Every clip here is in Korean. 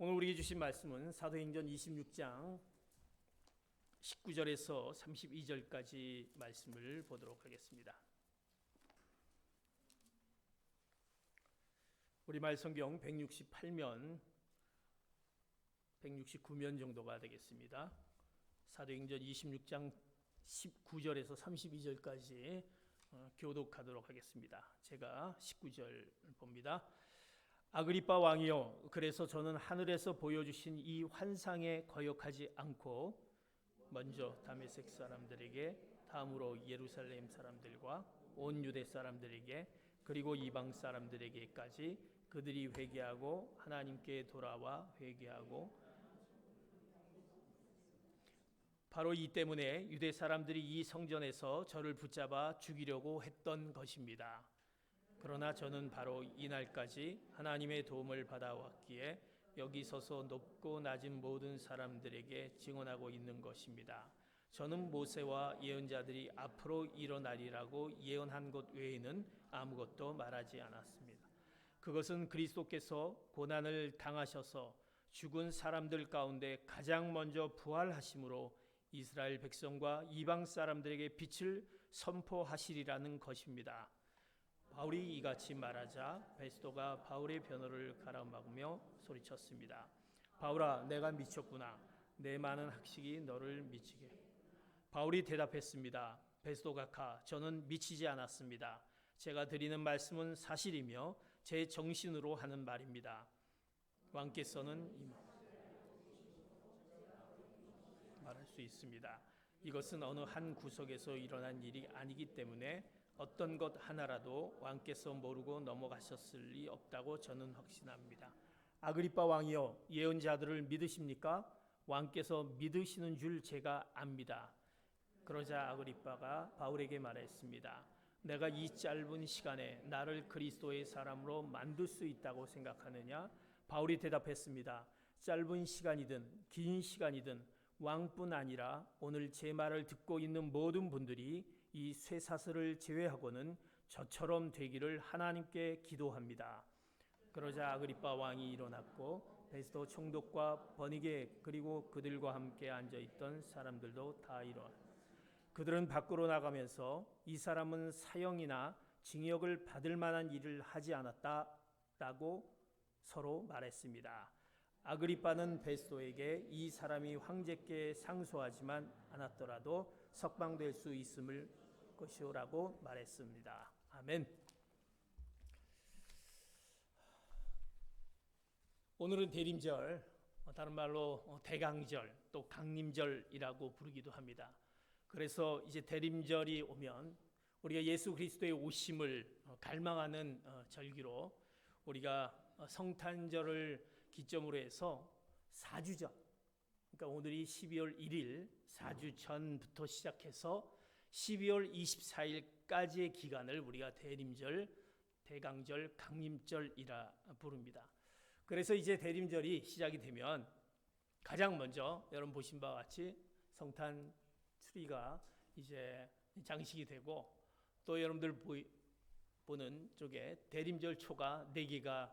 오늘 우리에게 주신 말씀은 사도행전 26장 19절에서 32절까지 말씀을 보도록 하겠습니다. 우리말 성경 168면 169면 정도가 되겠습니다. 사도행전 26장 19절에서 32절까지 교독하도록 하겠습니다. 제가 19절 봅니다. 아그리빠 왕이여, 그래서 저는 하늘에서 보여주신 이 환상에 거역하지 않고 먼저 다메섹 사람들에게, 다음으로 예루살렘 사람들과 온 유대 사람들에게, 그리고 이방 사람들에게까지 그들이 회개하고 하나님께 돌아와 회개하고, 바로 이 때문에 유대 사람들이 이 성전에서 저를 붙잡아 죽이려고 했던 것입니다. 그러나 저는 바로 이날까지 하나님의 도움을 받아왔기에 여기 서서 높고 낮은 모든 사람들에게 증언하고 있는 것입니다. 저는 모세와 예언자들이 앞으로 일어나리라고 예언한 것 외에는 아무것도 말하지 않았습니다. 그것은 그리스도께서 고난을 당하셔서 죽은 사람들 가운데 가장 먼저 부활하심으로 이스라엘 백성과 이방 사람들에게 빛을 선포하시리라는 것입니다. 바울이 이같이 말하자 베스도가 바울의 변호를 가로막으며 소리쳤습니다. 바울아, 내가 미쳤구나. 내 많은 학식이 너를 미치게. 바울이 대답했습니다. 베스도가카, 저는 미치지 않았습니다. 제가 드리는 말씀은 사실이며 제 정신으로 하는 말입니다. 왕께서는 말할 수 있습니다. 이것은 어느 한 구석에서 일어난 일이 아니기 때문에 어떤 것 하나라도 왕께서 모르고 넘어가셨을 리 없다고 저는 확신합니다. 아그리빠 왕이여, 예언자들을 믿으십니까? 왕께서 믿으시는 줄 제가 압니다. 그러자 아그리빠가 바울에게 말했습니다. 내가 이 짧은 시간에 나를 그리스도의 사람으로 만들 수 있다고 생각하느냐? 바울이 대답했습니다. 짧은 시간이든 긴 시간이든 왕뿐 아니라 오늘 제 말을 듣고 있는 모든 분들이 이 쇠사슬을 제외하고는 저처럼 되기를 하나님께 기도합니다. 그러자 아그리빠 왕이 일어났고 베스도 총독과 버니게 그리고 그들과 함께 앉아있던 사람들도 다 일어났습니다. 그들은 밖으로 나가면서 이 사람은 사형이나 징역을 받을 만한 일을 하지 않았다라고 서로 말했습니다. 아그리빠는 베스도에게 이 사람이 황제께 상소하지만 않았더라도 석방될 수 있음을 것이오라고 말했습니다. 아멘. 오늘은 대림절, 다른 말로 대강절, 또 강림절이라고 부르기도 합니다. 그래서 이제 대림절이 오면 우리가 예수 그리스도의 오심을 갈망하는 절기로 우리가 성탄절을 기점으로 해서 4주 전, 그러니까 오늘이 12월 1일 4주 전부터 시작해서 12월 24일까지의 기간을 우리가 대림절, 대강절, 강림절이라 부릅니다. 그래서 이제 대림절이 시작이 되면 가장 먼저 여러분 보신 바와 같이 성탄 트리가 이제 장식이 되고, 또 여러분들 보는 쪽에 대림절 초가 4개가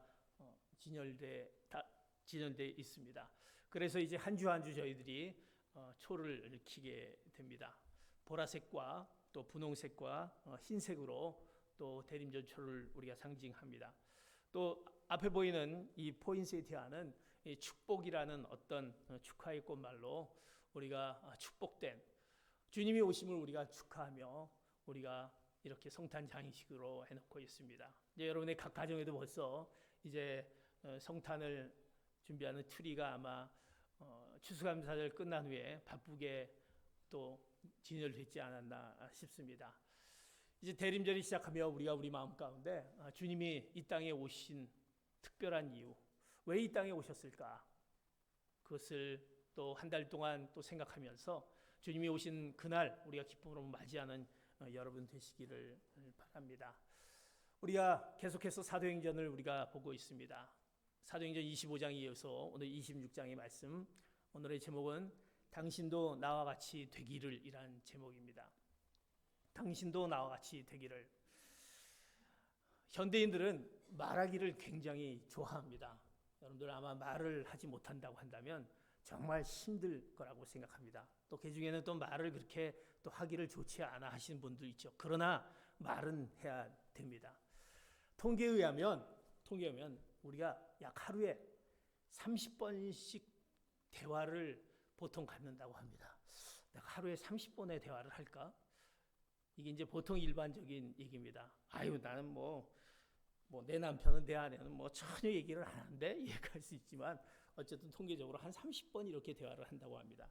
진열돼 있습니다. 그래서 이제 한 주 한 주 저희들이 초를 켜게 됩니다. 보라색과 또 분홍색과 흰색으로 또 대림절 초를 우리가 상징합니다. 또 앞에 보이는 이 포인세티아는 축복이라는 어떤 축하의 꽃말로 우리가 축복된 주님이 오심을 우리가 축하하며 우리가 이렇게 성탄 장식으로 해놓고 있습니다. 이제 여러분의 각 가정에도 벌써 이제 성탄을 준비하는 트리가 아마 추수감사절 끝난 후에 바쁘게 또 진열됐지 않았나 싶습니다. 이제 대림절이 시작하며 우리가 우리 마음 가운데 주님이 이 땅에 오신 특별한 이유, 왜 이 땅에 오셨을까? 그것을 또 한 달 동안 또 생각하면서 주님이 오신 그날 우리가 기쁨으로 맞이하는 여러분 되시기를 바랍니다. 우리가 계속해서 사도행전을 우리가 보고 있습니다. 사도행전 25장에 이어서 오늘 26장의 말씀, 오늘의 제목은 당신도 나와 같이 되기를 이란 제목입니다. 당신도 나와 같이 되기를. 현대인들은 말하기를 굉장히 좋아합니다. 여러분들 아마 말을 하지 못한다고 한다면 정말 힘들 거라고 생각합니다. 또 그 중에는 또 말을 그렇게 또 하기를 좋지 않아 하시는 분도 있죠. 그러나 말은 해야 됩니다. 통계에 의하면 우리가 약 하루에 30번씩 대화를 보통 갖는다고 합니다. 내가 하루에 30번의 대화를 할까? 이게 이제 보통 일반적인 얘기입니다. 아유, 나는 뭐 내 남편은 내 아내는 뭐 전혀 얘기를 안 하는데 이해할 수 있지만 어쨌든 통계적으로 한 30번 이렇게 대화를 한다고 합니다.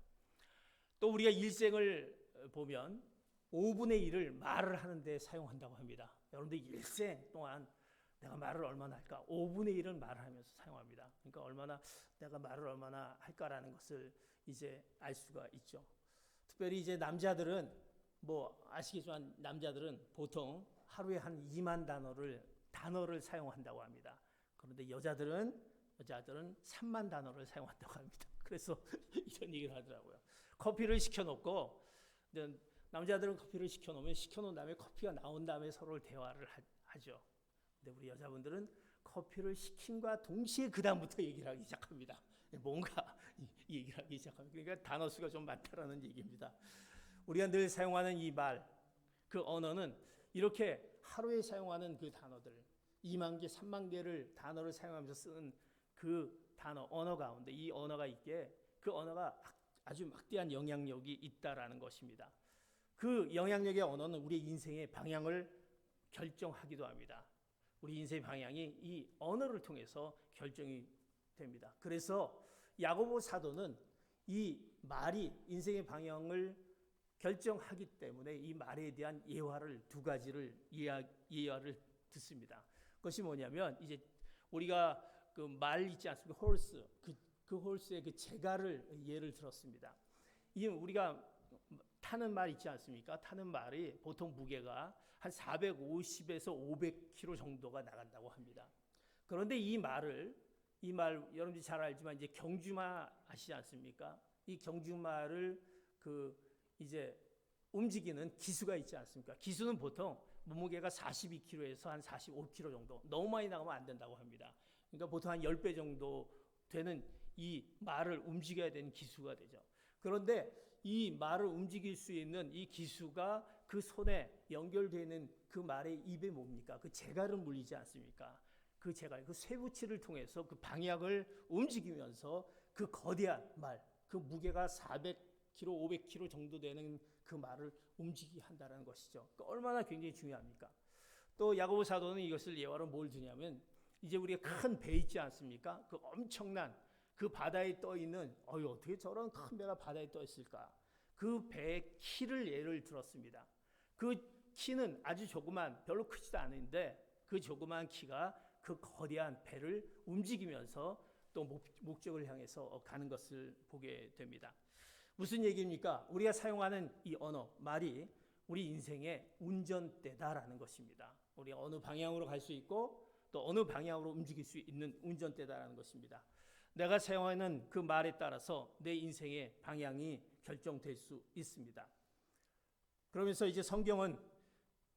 또 우리가 일생을 보면 5분의 1을 말을 하는데 사용한다고 합니다. 여러분들 일생 동안 내가 말을 얼마나 할까? 5분의 1은 말을 하면서 사용합니다. 그러니까 내가 말을 얼마나 할까라는 것을 이제 알 수가 있죠. 특별히 이제 남자들은 뭐 아시겠지만 남자들은 보통 하루에 한 2만 단어를 사용한다고 합니다. 그런데 여자들은 3만 단어를 사용한다고 합니다. 그래서 이런 얘기를 하더라고요. 커피를 시켜놓고 남자들은 커피를 시켜놓은 다음에 커피가 나온 다음에 서로 대화를 하죠. 근데 우리 여자분들은 커피를 시킨과 동시에 그 다음부터 얘기를 하기 시작합니다. 뭔가 얘기를 하기 시작합니다. 그러니까 단어 수가 좀 많다라는 얘기입니다. 우리가 늘 사용하는 이 말, 그 언어는 이렇게 하루에 사용하는 그 단어들 2만 개, 3만 개를 단어를 사용하면서 쓰는 그 언어 가운데 이 언어가 있기에 그 언어가 아주 막대한 영향력이 있다라는 것입니다. 그 영향력의 언어는 우리 인생의 방향을 결정하기도 합니다. 우리 인생의 방향이 이 언어를 통해서 결정이 됩니다. 그래서 야고보 사도는 이 말이 인생의 방향을 결정하기 때문에 이 말에 대한 예화를 두 가지를 예화를 듣습니다. 그것이 뭐냐면 이제 우리가 그 말 있지 않습니까? 홀스 그 홀스의 그 제갈을 예를 들었습니다. 이 우리가 타는 말 있지 않습니까? 타는 말이 보통 무게가 한 450에서 500kg 정도가 나간다고 합니다. 그런데 이 말 여러분들이 잘 알지만 이제 경주마 아시지 않습니까? 이 경주마를 이제 움직이는 기수가 있지 않습니까? 기수는 보통 몸무게가 42kg에서 한 45kg 정도. 너무 많이 나가면 안 된다고 합니다. 그러니까 보통 한 10배 정도 되는 이 말을 움직여야 되는 기수가 되죠. 그런데 이 말을 움직일 수 있는 이 기수가 그 손에 연결되어 있는 그 말의 입에 뭡니까? 그 제갈을 물리지 않습니까? 그 제갈, 그 쇠붙이를 통해서 그 방향을 움직이면서 그 거대한 말, 그 무게가 400kg, 500kg 정도 되는 그 말을 움직이게 한다는 것이죠. 그러니까 얼마나 굉장히 중요합니까? 또 야고보 사도는 이것을 예화로 뭘 드냐면 이제 우리가 큰 배 있지 않습니까? 그 엄청난 그 바다에 떠 있는 어떻게 저런 큰 배가 바다에 떠 있을까? 그 배의 키를 예를 들었습니다. 그 키는 아주 조그만 별로 크지도 않은데 그 조그만 키가 그 거대한 배를 움직이면서 또 목적을 향해서 가는 것을 보게 됩니다. 무슨 얘기입니까? 우리가 사용하는 이 언어, 말이 우리 인생의 운전대다라는 것입니다. 우리가 어느 방향으로 갈 수 있고 또 어느 방향으로 움직일 수 있는 운전대다라는 것입니다. 내가 사용하는 그 말에 따라서 내 인생의 방향이 결정될 수 있습니다. 그러면서 이제 성경은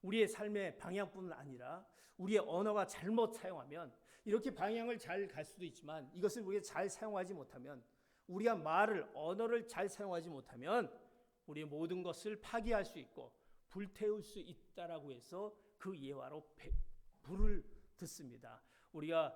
우리의 삶의 방향뿐만 아니라 우리의 언어가 잘못 사용하면 이렇게 방향을 잘 갈 수도 있지만 이것을 우리가 잘 사용하지 못하면 우리가 언어를 잘 사용하지 못하면 우리의 모든 것을 파괴할 수 있고 불태울 수 있다라고 해서 그 예화로 불을 듣습니다. 우리가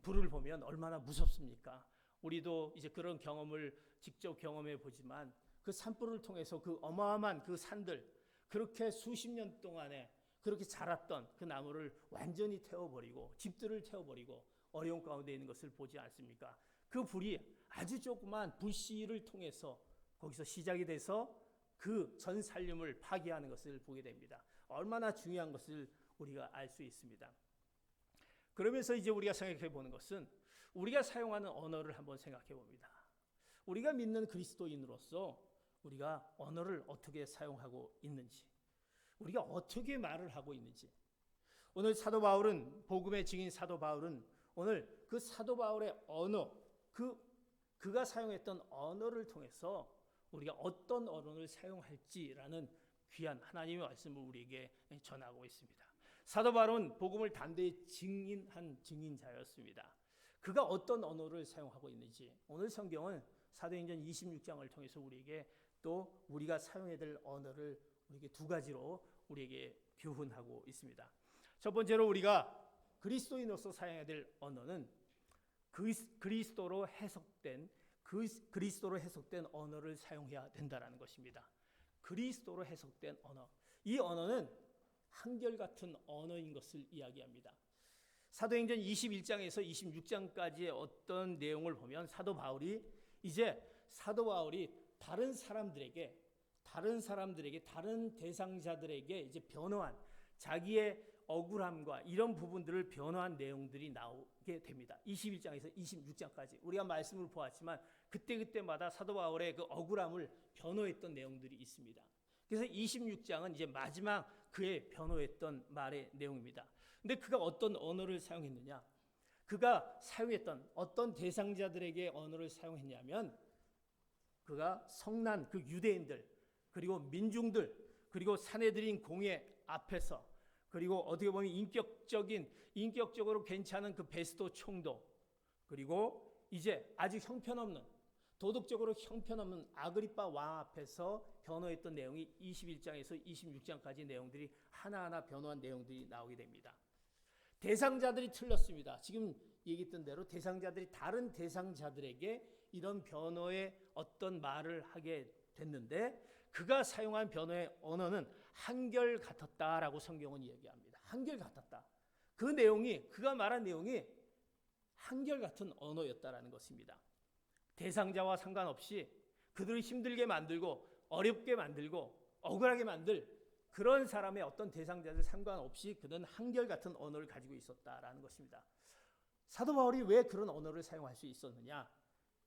불을 보면 얼마나 무섭습니까? 우리도 이제 그런 경험을 직접 경험해 보지만 그 산불을 통해서 그 어마어마한 그 산들 그렇게 수십 년 동안에 그렇게 자랐던 그 나무를 완전히 태워버리고 집들을 태워버리고 어려운 가운데 있는 것을 보지 않습니까? 그 불이 아주 조그만 불씨를 통해서 거기서 시작이 돼서 그 전 산림을 파괴하는 것을 보게 됩니다. 얼마나 중요한 것을 우리가 알 수 있습니다. 그러면서 이제 우리가 생각해 보는 것은 우리가 사용하는 언어를 한번 생각해 봅니다. 우리가 믿는 그리스도인으로서 우리가 언어를 어떻게 사용하고 있는지, 우리가 어떻게 말을 하고 있는지. 오늘 사도 바울은 복음의 증인 사도 바울은 오늘 그 사도 바울의 언어, 그가 사용했던 언어를 통해서 우리가 어떤 언어를 사용할지라는 귀한 하나님의 말씀을 우리에게 전하고 있습니다. 사도 바울은 복음을 담대히 증인한 증인자였습니다. 그가 어떤 언어를 사용하고 있는지 오늘 성경은 사도행전 26장을 통해서 우리에게 또 우리가 사용해야 될 언어를 우리에게 두 가지로 우리에게 교훈하고 있습니다. 첫 번째로 우리가 그리스도인으로서 사용해야 될 언어는 그리스도로 해석된 언어를 사용해야 된다라는 것입니다. 그리스도로 해석된 언어. 이 언어는 한결같은 언어인 것을 이야기합니다. 사도행전 21장에서 26장까지의 어떤 내용을 보면 사도 바울이 다른 사람들에게 다른 대상자들에게 이제 변호한 자기의 억울함과 이런 부분들을 변호한 내용들이 나오게 됩니다. 21장에서 26장까지 우리가 말씀을 보았지만 그때마다 사도 바울의 그 억울함을 변호했던 내용들이 있습니다. 그래서 26장은 이제 마지막 그의 변호했던 말의 내용입니다. 근데 그가 어떤 언어를 사용했느냐? 그가 사용했던 어떤 대상자들에게 언어를 사용했냐면 그가 성난 그 유대인들 그리고 민중들 그리고 사내들인 공회 앞에서 그리고 어떻게 보면 인격적으로 괜찮은 그 베스도 총독 그리고 이제 아직 도덕적으로 형편없는 아그리빠 왕 앞에서 변호했던 내용이 21장에서 26장까지 내용들이 하나하나 변호한 내용들이 나오게 됩니다. 대상자들이 틀렸습니다. 지금 얘기했던 대로 대상자들이 다른 대상자들에게 이런 변호의 어떤 말을 하게 됐는데 그가 사용한 변호의 언어는 한결같았다라고 성경은 얘기합니다. 한결같았다. 그가 말한 내용이 한결같은 언어였다라는 것입니다. 대상자와 상관없이 그들을 힘들게 만들고 어렵게 만들고 억울하게 만들 그런 사람의 어떤 대상자들 상관없이 그는 한결같은 언어를 가지고 있었다라는 것입니다. 사도 바울이 왜 그런 언어를 사용할 수 있었느냐?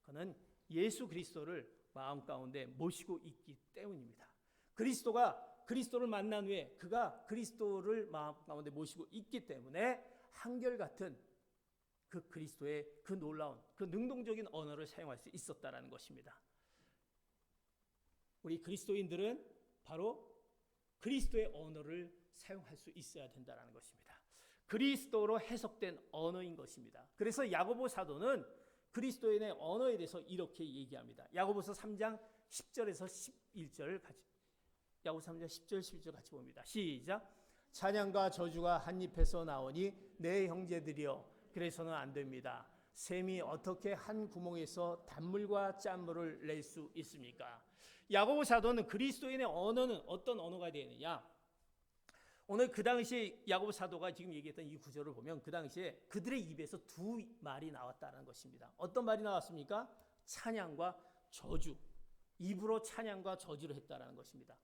그는 예수 그리스도를 마음 가운데 모시고 있기 때문입니다. 그리스도를 만난 후에 그가 그리스도를 마음 가운데 모시고 있기 때문에 한결같은 그 그리스도의 그 놀라운 그 능동적인 언어를 사용할 수 있었다라는 것입니다. 우리 그리스도인들은 바로 그리스도의 언어를 사용할 수 있어야 된다는 것입니다. 그리스도로 해석된 언어인 것입니다. 그래서 야고보 사도는 그리스도인의 언어에 대해서 이렇게 얘기합니다. 야고보서 3장 10절에서 11절 같이 야고보서 3장 10절 11절 같이 봅니다. 시작. 찬양과 저주가 한 입에서 나오니 내 형제들이여 그래서는 안 됩니다. 샘이 어떻게 한 구멍에서 단물과 짠물을 낼 수 있습니까? 야고보 사도는 그리스도인의 언어는 어떤 언어가 되느냐? 오늘 그 당시 야고보 사도가 지금 얘기했던 이 구절을 보면 그 당시에 그들의 입에서 두 말이 나왔다는 것입니다. 어떤 말이 나왔습니까? 찬양과 저주. 입으로 찬양과 저주를 했다는 것입니다.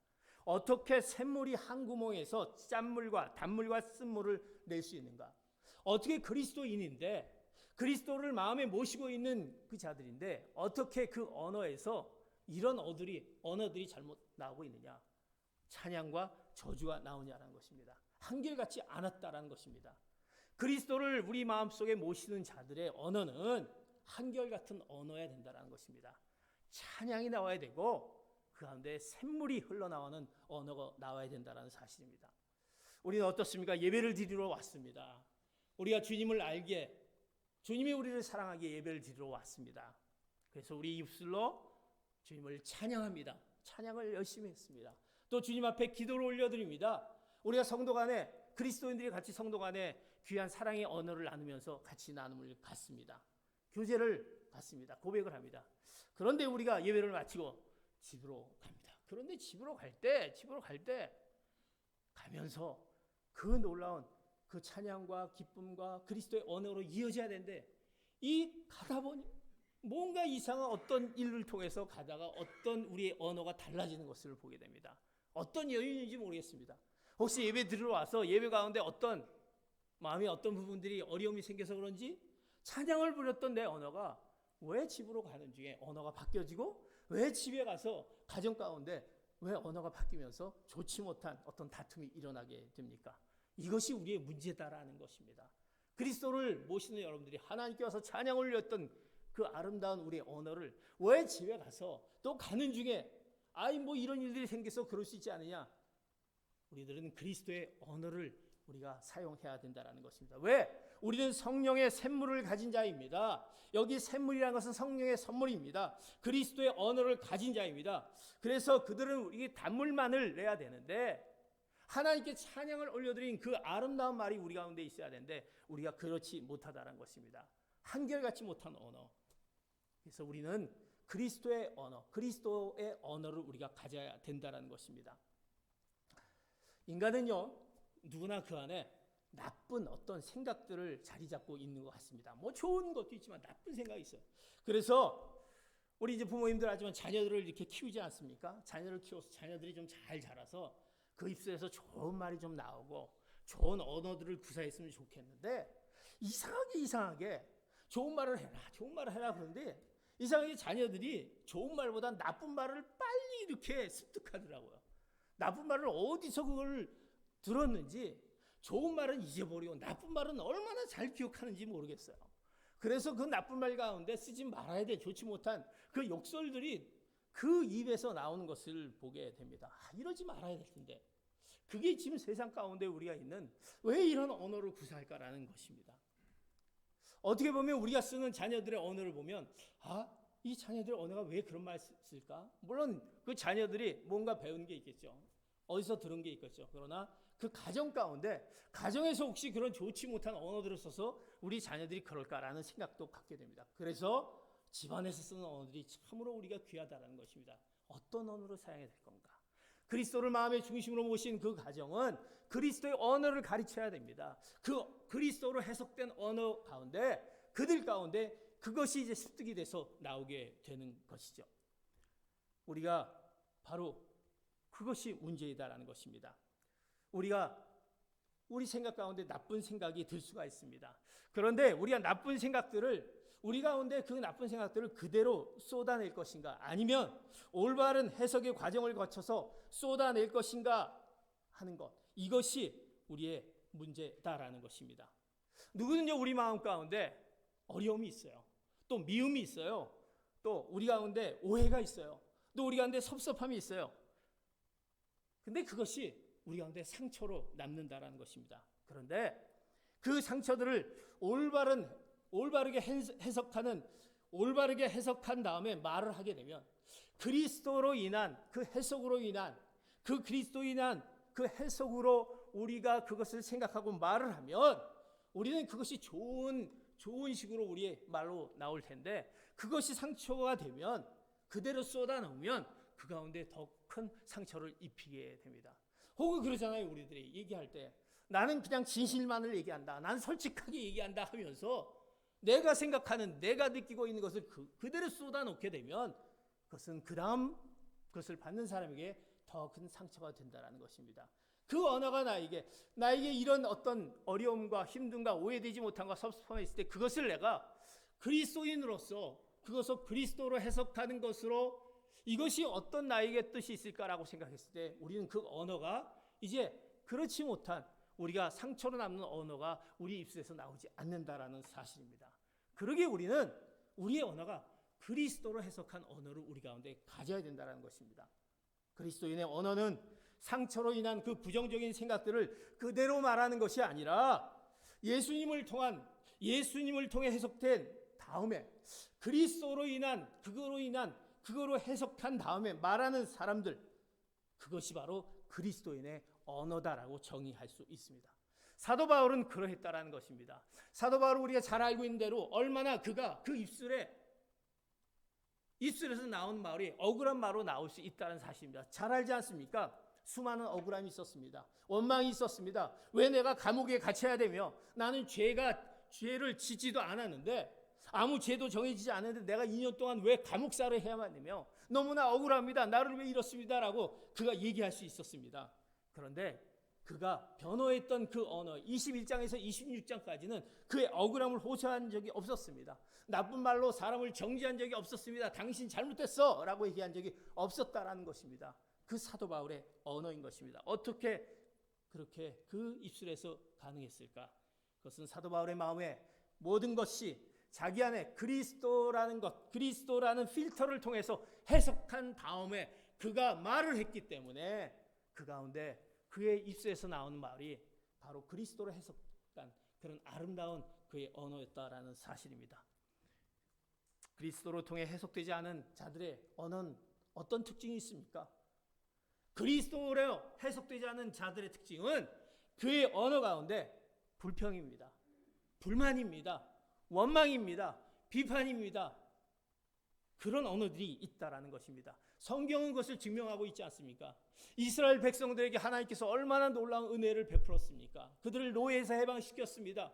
어떻게 샘물이 한 구멍에서 짠물과 단물과 쓴물을 낼 수 있는가? 어떻게 그리스도인인데 그리스도를 마음에 모시고 있는 그 자들인데 어떻게 그 언어에서 이런 언어들이 잘못 나오고 있느냐? 찬양과 저주가 나오냐라는 것입니다. 한결같지 않았다라는 것입니다. 그리스도를 우리 마음속에 모시는 자들의 언어는 한결같은 언어여야 된다는 것입니다. 찬양이 나와야 되고 그 가운데 샘물이 흘러나오는 언어가 나와야 된다는 사실입니다. 우리는 어떻습니까? 예배를 드리러 왔습니다. 우리가 주님을 알게 주님이 우리를 사랑하기에 예배를 드리러 왔습니다. 그래서 우리 입술로 주님을 찬양합니다. 찬양을 열심히 했습니다. 또 주님 앞에 기도를 올려드립니다. 우리가 성도 간에 그리스도인들이 같이 성도 간에 귀한 사랑의 언어를 나누면서 같이 나눔을 갖습니다. 교제를 갖습니다. 고백을 합니다. 그런데 우리가 예배를 마치고 집으로 갑니다. 그런데 집으로 갈 때 가면서 그 놀라운 그 찬양과 기쁨과 그리스도의 언어로 이어져야 되는데 가다 보니 뭔가 이상한 어떤 일을 통해서 가다가 어떤 우리의 언어가 달라지는 것을 보게 됩니다. 어떤 여인인지 모르겠습니다. 혹시 예배 드리러 와서 예배 가운데 어떤 마음에 어떤 부분들이 어려움이 생겨서 그런지 찬양을 부렸던 내 언어가 왜 집으로 가는 중에 언어가 바뀌어지고 왜 집에 가서 가정 가운데 왜 언어가 바뀌면서 좋지 못한 어떤 다툼이 일어나게 됩니까? 이것이 우리의 문제다라는 것입니다. 그리스도를 모시는 여러분들이 하나님께 와서 찬양을 올렸던 그 아름다운 우리의 언어를 왜 집에 가서 또 가는 중에 이런 일들이 생겨서 그럴 수 있지 않느냐? 우리들은 그리스도의 언어를 우리가 사용해야 된다는 것입니다. 왜? 우리는 성령의 샘물을 가진 자입니다. 여기 샘물이라는 것은 성령의 선물입니다. 그리스도의 언어를 가진 자입니다. 그래서 그들은 이게 단물만을 내야 되는데 하나님께 찬양을 올려드린 그 아름다운 말이 우리 가운데 있어야 되는데 우리가 그렇지 못하다는 것입니다. 한결같이 못한 언어. 그래서 우리는 그리스도의 언어를 우리가 가져야 된다는 것입니다. 인간은요, 누구나 그 안에 나쁜 어떤 생각들을 자리 잡고 있는 것 같습니다. 뭐 좋은 것도 있지만 나쁜 생각이 있어요. 그래서 우리 이제 부모님들 하지만 자녀들을 이렇게 키우지 않습니까? 자녀를 키워서 자녀들이 좀 잘 자라서 그 입술에서 좋은 말이 좀 나오고 좋은 언어들을 구사했으면 좋겠는데 이상하게 좋은 말을 해라 그런데 이상하게 자녀들이 좋은 말보다 나쁜 말을 빨리 이렇게 습득하더라고요. 나쁜 말을 어디서 그걸 들었는지 좋은 말은 잊어버리고 나쁜 말은 얼마나 잘 기억하는지 모르겠어요. 그래서 그 나쁜 말 가운데 쓰지 말아야 돼 좋지 못한 그 욕설들이 그 입에서 나오는 것을 보게 됩니다. 이러지 말아야 될 텐데 그게 지금 세상 가운데 우리가 있는 왜 이런 언어를 구사할까라는 것입니다. 어떻게 보면 우리가 쓰는 자녀들의 언어를 보면 이 자녀들의 언어가 왜 그런 말 쓸까? 물론 그 자녀들이 뭔가 배운 게 있겠죠. 어디서 들은 게 있겠죠. 그러나 그 가정 가운데 가정에서 혹시 그런 좋지 못한 언어들을 써서 우리 자녀들이 그럴까라는 생각도 갖게 됩니다. 그래서 집안에서 쓰는 언어들이 참으로 우리가 귀하다는 것입니다. 어떤 언어를 사용해야 될 건가? 그리스도를 마음의 중심으로 모신 그 가정은 그리스도의 언어를 가르쳐야 됩니다. 그 그리스도로 해석된 언어 가운데 그들 가운데 그것이 이제 습득이 돼서 나오게 되는 것이죠. 우리가 바로 그것이 문제이다라는 것입니다. 우리 생각 가운데 나쁜 생각이 들 수가 있습니다. 그런데 우리가 나쁜 생각들을 우리 가운데 그 나쁜 생각들을 그대로 쏟아낼 것인가 아니면 올바른 해석의 과정을 거쳐서 쏟아낼 것인가 하는 것 이것이 우리의 문제다라는 것입니다. 누구든지 우리 마음 가운데 어려움이 있어요. 또 미움이 있어요. 또 우리 가운데 오해가 있어요. 또 우리 가운데 섭섭함이 있어요. 근데 그것이 우리 가운데 상처로 남는다라는 것입니다. 그런데 그 상처들을 올바르게 해석한 다음에 말을 하게 되면 그리스도로 인한 그 해석으로 인한 그 그리스도로 인한 그 해석으로 우리가 그것을 생각하고 말을 하면 우리는 그것이 좋은 식으로 우리의 말로 나올 텐데 그것이 상처가 되면 그대로 쏟아놓으면 그 가운데 더 큰 상처를 입히게 됩니다. 혹은 그러잖아요. 우리들이 얘기할 때 나는 그냥 진실만을 얘기한다. 난 솔직하게 얘기한다 하면서 내가 생각하는 내가 느끼고 있는 것을 그대로 쏟아놓게 되면 그것은 그다음 그것을 받는 사람에게 더 큰 상처가 된다는 것입니다. 그 언어가 나에게 이런 어떤 어려움과 힘듦과 오해되지 못함과 섭섭함이 있을 때 그것을 내가 그리스도인으로서 그것을 그리스도로 해석하는 것으로 이것이 어떤 나에게 뜻이 있을까라고 생각했을 때 우리는 그 언어가 이제 그렇지 못한 우리가 상처로 남는 언어가 우리 입술에서 나오지 않는다라는 사실입니다. 그러기에 우리는 우리의 언어가 그리스도로 해석한 언어를 우리 가운데 가져야 된다는 것입니다. 그리스도인의 언어는 상처로 인한 그 부정적인 생각들을 그대로 말하는 것이 아니라 예수님을 통해 해석된 다음에 그거로 해석한 다음에 말하는 사람들 그것이 바로 그리스도인의 언어다라고 정의할 수 있습니다. 사도 바울은 그러했다라는 것입니다. 사도 바울은 우리가 잘 알고 있는 대로 얼마나 그가 그 입술에서 나온 말이 억울한 말로 나올 수 있다는 사실입니다. 잘 알지 않습니까? 수많은 억울함이 있었습니다. 원망이 있었습니다. 왜 내가 감옥에 갇혀야 되며 나는 죄를 짓지도 않았는데 아무 죄도 정해지지 않았는데 내가 2년 동안 왜 감옥살을 해야만 되며 너무나 억울합니다. 나를 왜 이렇습니다라고 그가 얘기할 수 있었습니다. 그런데 그가 변호했던 그 언어 21장에서 26장까지는 그의 억울함을 호소한 적이 없었습니다. 나쁜 말로 사람을 정죄한 적이 없었습니다. 당신 잘못했어 라고 얘기한 적이 없었다라는 것입니다. 그 사도 바울의 언어인 것입니다. 어떻게 그렇게 그 입술에서 가능했을까? 그것은 사도 바울의 마음에 모든 것이 자기 안에 그리스도라는 필터를 통해서 해석한 다음에 그가 말을 했기 때문에 그 가운데 그의 입술에서 나오는 말이 바로 그리스도로 해석한 그런 아름다운 그의 언어였다라는 사실입니다. 그리스도로 통해 해석되지 않은 자들의 언어는 어떤 특징이 있습니까? 그리스도로 해석되지 않은 자들의 특징은 그의 언어 가운데 불평입니다. 불만입니다. 원망입니다. 비판입니다. 그런 언어들이 있다라는 것입니다. 성경은 그것을 증명하고 있지 않습니까? 이스라엘 백성들에게 하나님께서 얼마나 놀라운 은혜를 베풀었습니까? 그들을 노예에서 해방시켰습니다.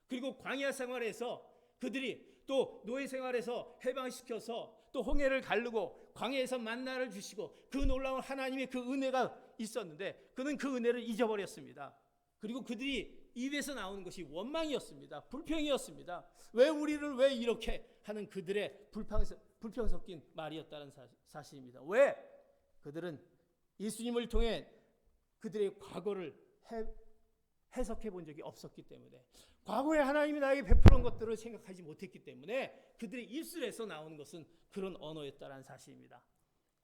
그리고 광야 생활에서 그들이 또 노예 생활에서 해방시켜서 또 홍해를 가르고 광야에서 만나를 주시고 그 놀라운 하나님의 그 은혜가 있었는데 그는 그 은혜를 잊어버렸습니다. 그리고 그들이 입에서 나오는 것이 원망이었습니다. 불평이었습니다. 왜 우리를 왜 이렇게 하는 그들의 불평 섞인 말이었다는 사실입니다. 왜? 그들은 예수님을 통해 그들의 과거를 해석해 본 적이 없었기 때문에, 과거에 하나님이 나에게 베푸는 것들을 생각하지 못했기 때문에 그들의 입술에서 나오는 것은 그런 언어였다는 사실입니다.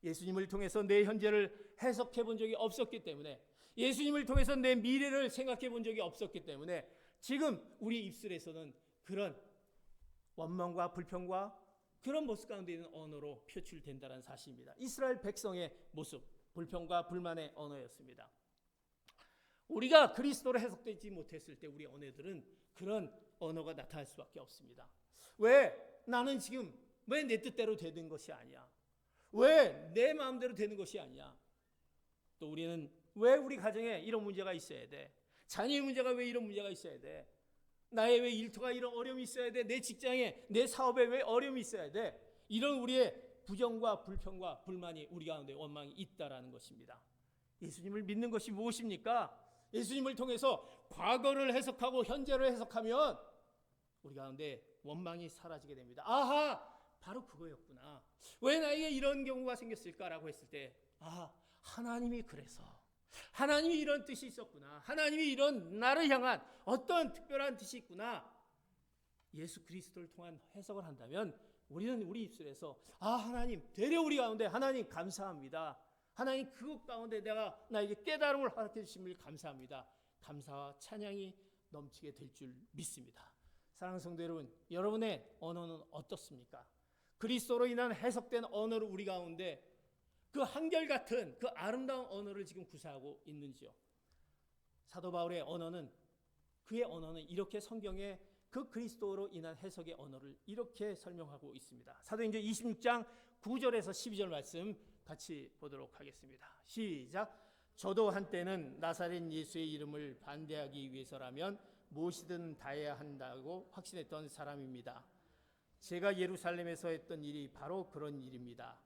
예수님을 통해서 내 현재를 해석해 본 적이 없었기 때문에, 예수님을 통해서 내 미래를 생각해 본 적이 없었기 때문에 지금 우리 입술에서는 그런 원망과 불평과 그런 모습 가운데 있는 언어로 표출된다는 사실입니다. 이스라엘 백성의 모습, 불평과 불만의 언어였습니다. 우리가 그리스도로 해석되지 못했을 때 우리 언어들은 그런 언어가 나타날 수밖에 없습니다. 왜 나는 지금 왜 내 뜻대로 되는 것이 아니야? 왜 내 마음대로 되는 것이 아니야? 또 우리는 왜 우리 가정에 이런 문제가 있어야 돼? 자녀의 문제가 왜 이런 문제가 있어야 돼? 나의 왜 일터가 이런 어려움이 있어야 돼? 내 직장에, 내 사업에 왜 어려움이 있어야 돼? 이런 우리의 부정과 불평과 불만이 우리 가운데 원망이 있다라는 것입니다. 예수님을 믿는 것이 무엇입니까? 예수님을 통해서 과거를 해석하고 현재를 해석하면 우리 가운데 원망이 사라지게 됩니다. 아하, 바로 그거였구나. 왜 나에게 이런 경우가 생겼을까라고 했을 때, 하나님이 그래서, 하나님이 이런 뜻이 있었구나. 하나님이 이런 나를 향한 어떤 특별한 뜻이 있구나. 예수 그리스도를 통한 해석을 한다면 우리는 우리 입술에서 하나님, 되려 우리 가운데 하나님 감사합니다. 하나님 그것 가운데 나에게 깨달음을 허락해 주심을 감사합니다. 감사와 찬양이 넘치게 될 줄 믿습니다. 사랑하는 성도 여러분, 여러분의 언어는 어떻습니까? 그리스도로 인한 해석된 언어를 우리 가운데 그 한결같은 그 아름다운 언어를 지금 구사하고 있는지요? 사도 바울의 언어는, 그의 언어는 이렇게 성경의 그 그리스도로 인한 해석의 언어를 이렇게 설명하고 있습니다. 사도행전 26장 9절에서 12절 말씀 같이 보도록 하겠습니다. 시작. 저도 한때는 나사렛 예수의 이름을 반대하기 위해서라면 무엇이든 다해야 한다고 확신했던 사람입니다. 제가 예루살렘에서 했던 일이 바로 그런 일입니다.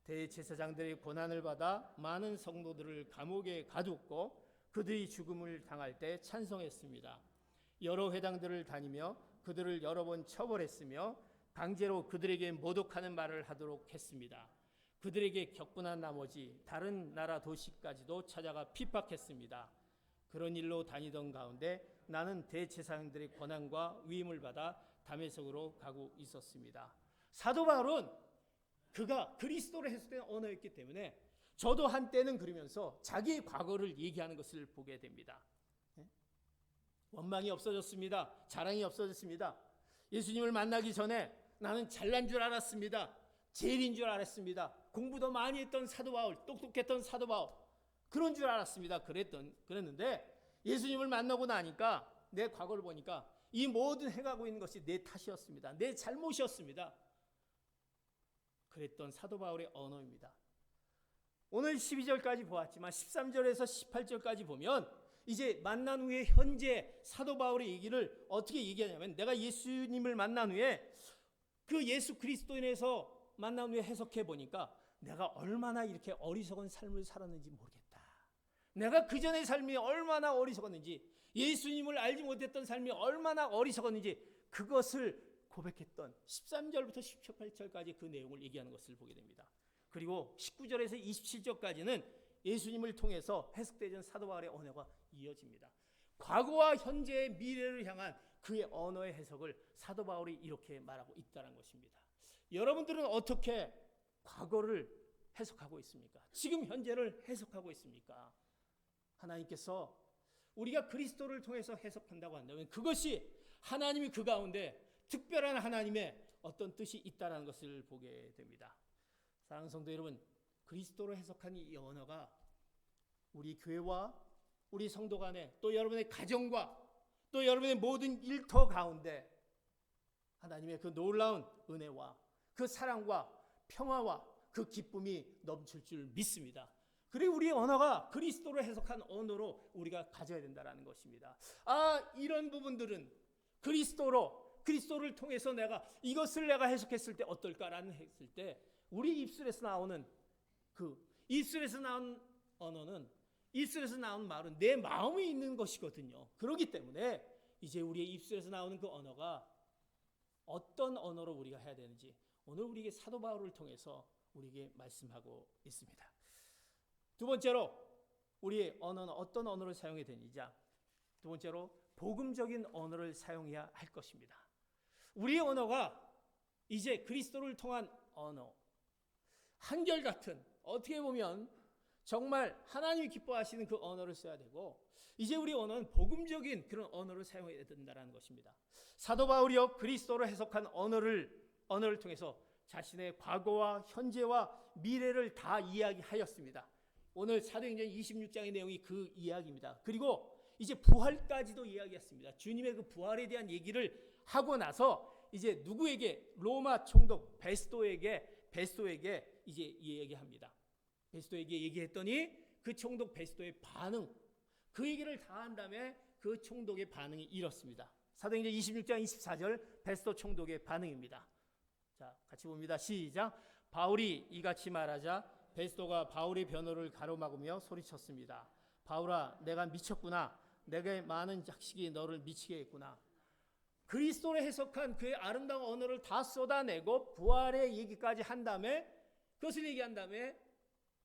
대제사장들의 고난을 받아 많은 성도들을 감옥에 가두었고 그들이 죽음을 당할 때 찬송했습니다. 여러 회당들을 다니며 그들을 여러 번 처벌했으며 강제로 그들에게 모독하는 말을 하도록 했습니다. 그들에게 격분한 나머지 다른 나라 도시까지도 찾아가 핍박했습니다. 그런 일로 다니던 가운데 나는 대제사장들의 권한과 위임을 받아 다메섹으로 가고 있었습니다. 사도 바울은 그가 그리스도로 해석된 언어였기 때문에 저도 한때는 그러면서 자기의 과거를 얘기하는 것을 보게 됩니다. 원망이 없어졌습니다. 자랑이 없어졌습니다. 예수님을 만나기 전에 나는 잘난 줄 알았습니다. 제일인 줄 알았습니다. 공부도 많이 했던 사도 바울, 똑똑했던 사도 바울, 그런 줄 알았습니다. 그랬는데 예수님을 만나고 나니까 내 과거를 보니까 이 모든 해가고 있는 것이 내 탓이었습니다. 내 잘못이었습니다. 그랬던 사도 바울의 언어입니다. 오늘 12절까지 보았지만 13절에서 18절까지 보면 이제 만난 후에 현재 사도 바울의 얘기를 어떻게 얘기하냐면, 내가 예수님을 만난 후에 그 예수 그리스도인에서 만난 후에 해석해 보니까 내가 얼마나 이렇게 어리석은 삶을 살았는지 모르겠다. 내가 그 전의 삶이 얼마나 어리석었는지, 예수님을 알지 못했던 삶이 얼마나 어리석었는지 그것을 고백했던 13절부터 18절까지 그 내용을 얘기하는 것을 보게 됩니다. 그리고 19절에서 27절까지는 예수님을 통해서 해석되는 사도 바울의 언어가 이어집니다. 과거와 현재의 미래를 향한 그의 언어의 해석을 사도 바울이 이렇게 말하고 있다는 것입니다. 여러분들은 어떻게 과거를 해석하고 있습니까? 지금 현재를 해석하고 있습니까? 하나님께서 우리가 그리스도를 통해서 해석한다고 한다면 그것이 하나님이 그 가운데 특별한 하나님의 어떤 뜻이 있다는 것을 보게 됩니다. 사랑하는 성도 여러분, 그리스도로 해석한 이 언어가 우리 교회와 우리 성도 간에 또 여러분의 가정과 또 여러분의 모든 일터 가운데 하나님의 그 놀라운 은혜와 그 사랑과 평화와 그 기쁨이 넘칠 줄 믿습니다. 그리고 우리의 언어가 그리스도로 해석한 언어로 우리가 가져야 된다는 것입니다. 이런 부분들은 그리스도를 통해서 이것을 내가 해석했을 때 어떨까라는 했을 때 우리 입술에서 나오는 입술에서 나온 언어는 입술에서 나온 말은 내 마음에 있는 것이거든요. 그렇기 때문에 이제 우리의 입술에서 나오는 그 언어가 어떤 언어로 우리가 해야 되는지 오늘 우리에게 사도 바울을 통해서 우리에게 말씀하고 있습니다. 두 번째로 우리의 언어는 어떤 언어를 사용해야 되는지, 두 번째로 복음적인 언어를 사용해야 할 것입니다. 우리의 언어가 이제 그리스도를 통한 언어, 한결같은, 어떻게 보면 정말 하나님이 기뻐하시는 그 언어를 써야 되고, 이제 우리 언어는 복음적인 그런 언어를 사용해야 된다는 것입니다. 사도 바울이요 그리스도로 해석한 언어를 통해서 자신의 과거와 현재와 미래를 다 이야기하였습니다. 오늘 사도행전 26장의 내용이 그 이야기입니다. 그리고 이제 부활까지도 이야기했습니다. 주님의 그 부활에 대한 얘기를 하고 나서 이제 누구에게? 로마 총독 베스도에게 이제 얘기합니다. 베스도에게 얘기했더니 그 총독 베스도의 반응, 그 얘기를 다 한 다음에 그 총독의 반응이 이렇습니다. 사도행전 26장 24절 베스도 총독의 반응입니다. 자, 같이 봅니다. 시작. 바울이 이같이 말하자 베스도가 바울의 변호를 가로막으며 소리쳤습니다. 바울아, 내가 미쳤구나. 내게 많은 작식이 너를 미치게 했구나. 그리스도를 해석한 그의 아름다운 언어를 다 쏟아내고 부활의 얘기까지 한 다음에 그것을 얘기한 다음에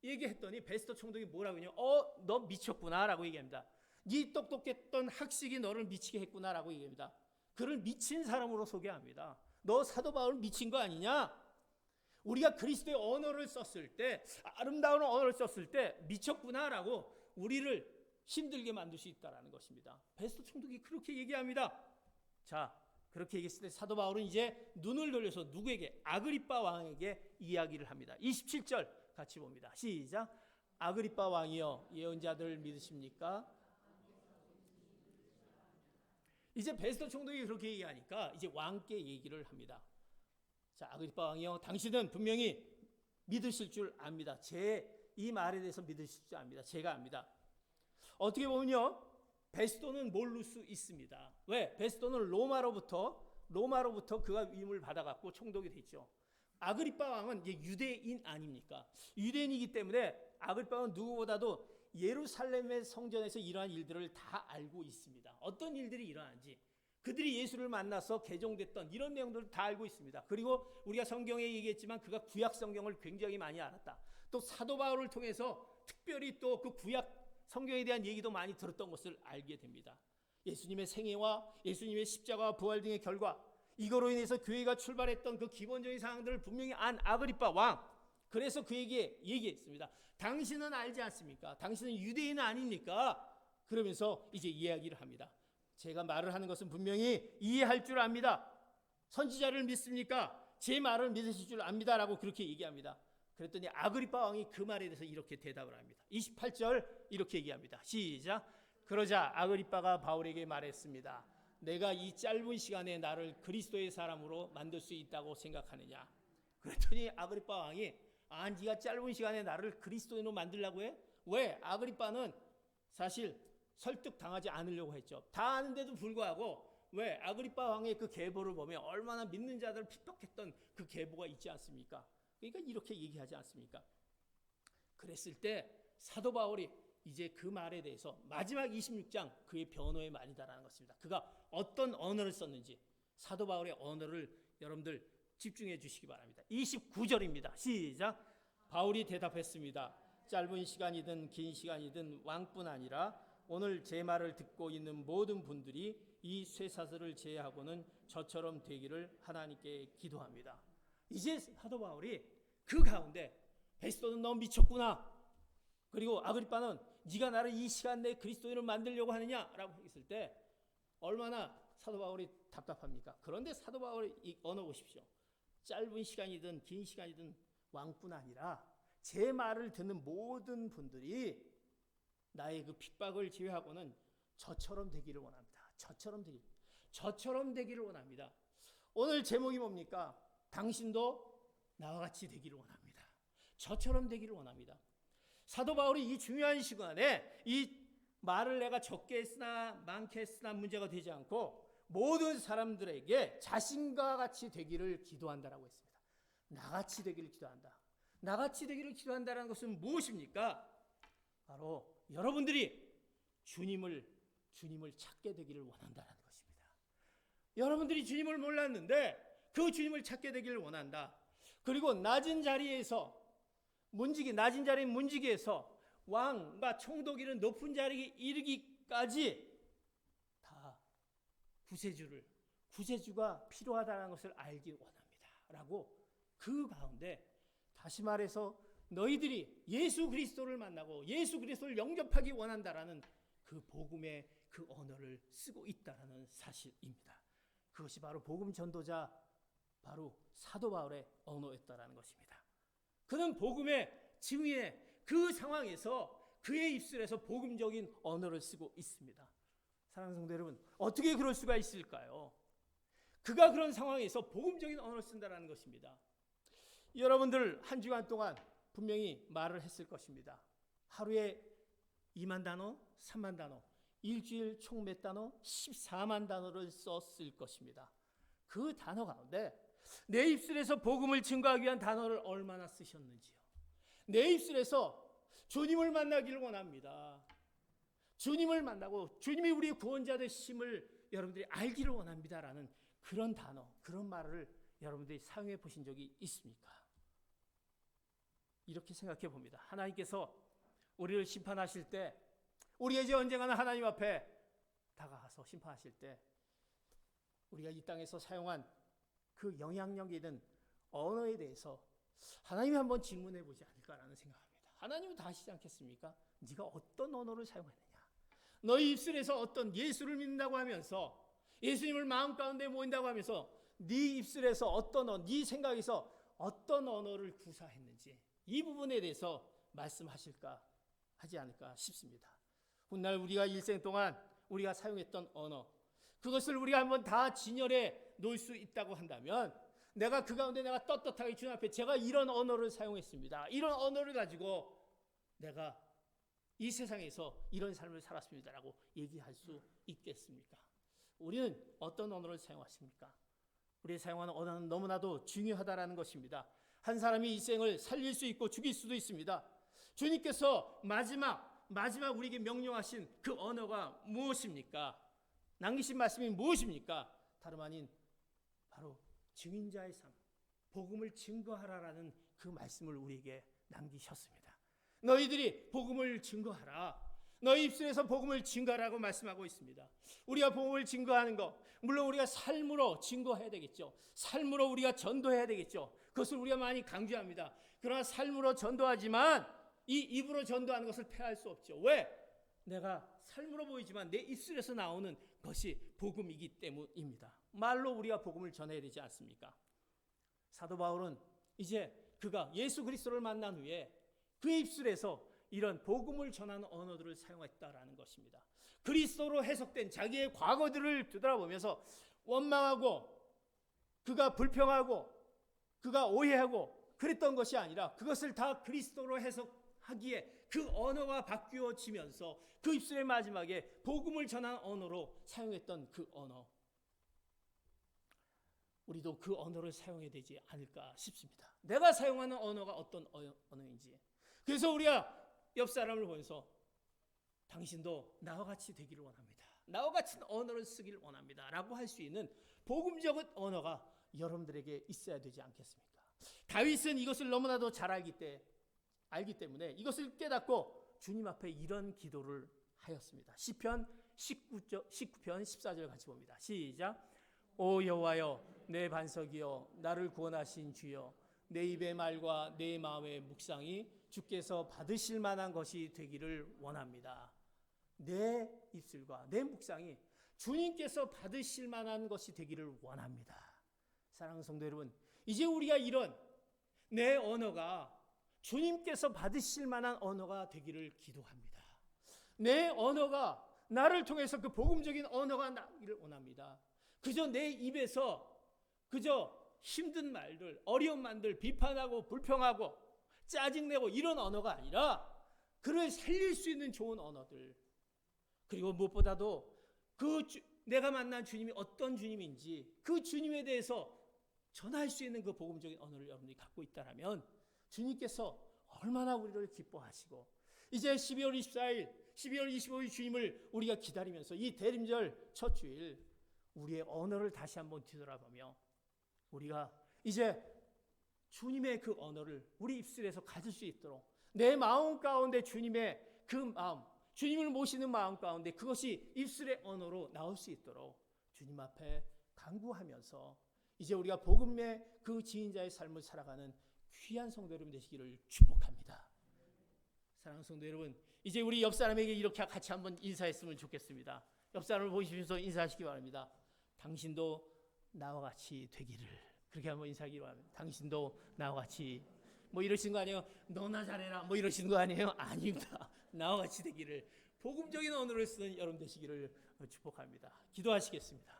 얘기했더니 베스도 총독이 뭐라고 하냐? 너 미쳤구나 라고 얘기합니다. 네 똑똑했던 학식이 너를 미치게 했구나 라고 얘기합니다. 그를 미친 사람으로 소개합니다. 너 사도 바울 미친 거 아니냐? 우리가 그리스도의 언어를 썼을 때, 아름다운 언어를 썼을 때 미쳤구나라고 우리를 힘들게 만들 수 있다는 것입니다. 베스도 총독이 그렇게 얘기합니다. 자, 그렇게 얘기했을 때 사도 바울은 이제 눈을 돌려서 누구에게? 아그리빠 왕에게 이야기를 합니다. 27절 같이 봅니다. 시작. 아그리빠 왕이여, 예언자들을 믿으십니까? 이제 베스도 총독이 그렇게 얘기하니까 이제 왕께 얘기를 합니다. 자, 아그리빠 왕이여, 당신은 분명히 믿으실 줄 압니다. 제 이 말에 대해서 믿으실 줄 압니다. 제가 압니다. 어떻게 보면요, 베스도는 모를 수 있습니다. 왜? 베스도는 로마로부터 그가 위임을 받아갖고 총독이 됐죠. 아그리빠 왕은 이제 유대인 아닙니까? 유대인이기 때문에 아그리빠 왕은 누구보다도 예루살렘의 성전에서 이러한 일들을 다 알고 있습니다. 어떤 일들이 일어나는지, 그들이 예수를 만나서 개종됐던 이런 내용들을 다 알고 있습니다. 그리고 우리가 성경에 얘기했지만 그가 구약 성경을 굉장히 많이 알았다. 또 사도 바울을 통해서 특별히 또 그 구약 성경에 대한 얘기도 많이 들었던 것을 알게 됩니다. 예수님의 생애와 예수님의 십자가와 부활 등의 결과, 이거로 인해서 교회가 출발했던 그 기본적인 사항들을 분명히 안 아그리빠 왕, 그래서 그에게 얘기했습니다. 당신은 알지 않습니까? 당신은 유대인 아닙니까? 그러면서 이제 이야기를 합니다. 제가 말을 하는 것은 분명히 이해할 줄 압니다. 선지자를 믿습니까? 제 말을 믿으실 줄 압니다라고 그렇게 얘기합니다. 그랬더니 아그리빠 왕이 그 말에 대해서 이렇게 대답을 합니다. 28절 이렇게 얘기합니다. 시작. 그러자 아그리빠가 바울에게 말했습니다. 내가 이 짧은 시간에 나를 그리스도의 사람으로 만들 수 있다고 생각하느냐? 그랬더니 아그리빠 왕이 네가 짧은 시간에 나를 그리스도인으로 만들려고 해? 왜? 아그리빠는 사실 설득당하지 않으려고 했죠. 다 아는데도 불구하고 왜? 아그리빠 왕의 그 계보를 보면 얼마나 믿는 자들을 핍박했던 그 계보가 있지 않습니까? 그러니까 이렇게 얘기하지 않습니까? 그랬을 때 사도 바울이 이제 그 말에 대해서 마지막 26장 그의 변호의 말이다라는 것입니다. 그가 어떤 언어를 썼는지 사도 바울의 언어를 여러분들 집중해 주시기 바랍니다. 29절입니다. 시작. 바울이 대답했습니다. 짧은 시간이든 긴 시간이든 왕뿐 아니라 오늘 제 말을 듣고 있는 모든 분들이 이 쇠사슬을 제하고는 저처럼 되기를 하나님께 기도합니다. 이제 사도 바울이 그 가운데 베스도는 너 미쳤구나. 그리고 아그리빠는 네가 나를 이 시간 내에 그리스도인을 만들려고 하느냐라고 했을 때 얼마나 사도 바울이 답답합니까? 그런데 사도 바울의 이 언어 보십시오. 짧은 시간이든 긴 시간이든 왕뿐 아니라 제 말을 듣는 모든 분들이 나의 그 핍박을 제외하고는 저처럼 되기를 원합니다. 저처럼 되기를 원합니다. 오늘 제목이 뭡니까? 당신도 나와 같이 되기를 원합니다. 저처럼 되기를 원합니다. 사도 바울이 이 중요한 시간에 이 말을 내가 적게 했으나 많게 했으나 문제가 되지 않고 모든 사람들에게 자신과 같이 되기를 기도한다라고 했습니다. 나같이 되기를 기도한다. 나같이 되기를 기도한다는 것은 무엇입니까? 바로 여러분들이 주님을 찾게 되기를 원한다는 것입니다. 여러분들이 주님을 몰랐는데 그 주님을 찾게 되기를 원한다. 그리고 낮은 자리에서 왕과 총독이는 높은 자리에 이르기까지 다 구세주가 필요하다는 것을 알기 원합니다. 라고 그 가운데 다시 말해서 너희들이 예수 그리스도를 만나고 예수 그리스도를 영접하기 원한다라는 그 복음의 그 언어를 쓰고 있다라는 사실입니다. 그것이 바로 복음 전도자 바로 사도 바울의 언어였다라는 것입니다. 그는 복음의 증인의 그 상황에서 그의 입술에서 복음적인 언어를 쓰고 있습니다. 사랑하는 성도 여러분, 어떻게 그럴 수가 있을까요? 그가 그런 상황에서 복음적인 언어를 쓴다는 것입니다. 여러분들 한 주간 동안 분명히 말을 했을 것입니다. 하루에 2만 단어, 3만 단어, 일주일 총 몇 단어? 14만 단어를 썼을 것입니다. 그 단어 가운데 내 입술에서 복음을 증거하기 위한 단어를 얼마나 쓰셨는지요. 내 입술에서 주님을 만나기를 원합니다. 주님을 만나고 주님이 우리의 구원자 되심을 여러분들이 알기를 원합니다라는 그런 단어, 그런 말을 여러분들이 사용해 보신 적이 있습니까? 이렇게 생각해 봅니다. 하나님께서 우리를 심판하실 때 우리가 이제 언젠가는 하나님 앞에 다가가서 심판하실 때 우리가 이 땅에서 사용한 그 영향력이 있는 언어에 대해서 하나님이 한번 질문해 보지 않을까라는 생각합니다. 하나님은 다 하시지 않겠습니까? 네가 어떤 언어를 사용했느냐? 너희 입술에서 어떤 예수를 믿는다고 하면서 예수님을 마음 가운데 모인다고 하면서 네 입술에서 어떤 네 생각에서 어떤 언어를 구사했는지 이 부분에 대해서 말씀하실까 하지 않을까 싶습니다. 훗날 우리가 일생 동안 우리가 사용했던 언어 그것을 우리가 한번 다 진열해 놓을 수 있다고 한다면 내가 그 가운데 내가 떳떳하게 주님 앞에 제가 이런 언어를 사용했습니다. 이런 언어를 가지고 내가 이 세상에서 이런 삶을 살았습니다라고 얘기할 수 있겠습니까? 우리는 어떤 언어를 사용하십니까? 우리의 사용하는 언어는 너무나도 중요하다라는 것입니다. 한 사람이 이 생을 살릴 수 있고 죽일 수도 있습니다. 주님께서 마지막 우리에게 명령하신 그 언어가 무엇입니까? 남기신 말씀이 무엇입니까? 다름 아닌 바로 증인자의 삶, 복음을 증거하라라는 그 말씀을 우리에게 남기셨습니다. 너희들이 복음을 증거하라. 너희 입술에서 복음을 증거하라고 말씀하고 있습니다. 우리가 복음을 증거하는 것, 물론 우리가 삶으로 증거해야 되겠죠. 삶으로 우리가 전도해야 되겠죠. 그것을 우리가 많이 강조합니다. 그러나 삶으로 전도하지만 이 입으로 전도하는 것을 폐할 수 없죠. 왜? 내가 삶으로 보이지만 내 입술에서 나오는 것이 복음이기 때문입니다. 말로 우리가 복음을 전해야 되지 않습니까? 사도 바울은 이제 그가 예수 그리스도를 만난 후에 그의 입술에서 이런 복음을 전하는 언어들을 사용했다라는 것입니다. 그리스도로 해석된 자기의 과거들을 되돌아보면서 원망하고 그가 불평하고 그가 오해하고 그랬던 것이 아니라 그것을 다 그리스도로 해석하기에 그 언어가 바뀌어지면서 그 입술의 마지막에 복음을 전하는 언어로 사용했던 그 언어, 우리도 그 언어를 사용해야 되지 않을까 싶습니다. 내가 사용하는 언어가 어떤 언어인지. 그래서 우리가 옆 사람을 보면서 당신도 나와 같이 되기를 원합니다. 나와 같은 언어를 쓰기를 원합니다. 라고 할 수 있는 복음적인 언어가 여러분들에게 있어야 되지 않겠습니까? 다윗은 이것을 너무나도 잘 알기 때문에 이것을 깨닫고 주님 앞에 이런 기도를 하였습니다. 시편 19편 14절 같이 봅니다. 시작. 오 여호와여 내 반석이여 나를 구원하신 주여 내 입의 말과 내 마음의 묵상이 주께서 받으실 만한 것이 되기를 원합니다. 내 입술과 내 묵상이 주님께서 받으실 만한 것이 되기를 원합니다. 사랑하는 성도 여러분, 이제 우리가 이런 내 언어가 주님께서 받으실 만한 언어가 되기를 기도합니다. 내 언어가 나를 통해서 그 복음적인 언어가 나기를 원합니다. 그저 내 입에서 그저 힘든 말들, 어려운 말들, 비판하고 불평하고 짜증내고 이런 언어가 아니라 그를 살릴 수 있는 좋은 언어들, 그리고 무엇보다도 내가 만난 주님이 어떤 주님인지 그 주님에 대해서 전할 수 있는 그 복음적인 언어를 여러분이 갖고 있다면 주님께서 얼마나 우리를 기뻐하시고, 이제 12월 24일, 12월 25일 주님을 우리가 기다리면서 이 대림절 첫 주일 우리의 언어를 다시 한번 뒤돌아보며 우리가 이제 주님의 그 언어를 우리 입술에서 가질 수 있도록, 내 마음 가운데 주님의 그 마음, 주님을 모시는 마음 가운데 그것이 입술의 언어로 나올 수 있도록 주님 앞에 간구하면서 이제 우리가 복음의 그 지인자의 삶을 살아가는 귀한 성도 여러분 되시기를 축복합니다. 사랑하는 성도 여러분, 이제 우리 옆 사람에게 이렇게 같이 한번 인사했으면 좋겠습니다. 옆 사람을 보시면서 인사하시기 바랍니다. 당신도 나와 같이 되기를. 그렇게 한번 인사하기로 합니다. 당신도 나와 같이. 뭐 이러시는 거 아니에요? 너나 잘해라 뭐 이러시는 거 아니에요? 아닙니다. 나와 같이 되기를, 복음적인 언어를 쓰는 여러분 되시기를 축복합니다. 기도하시겠습니다.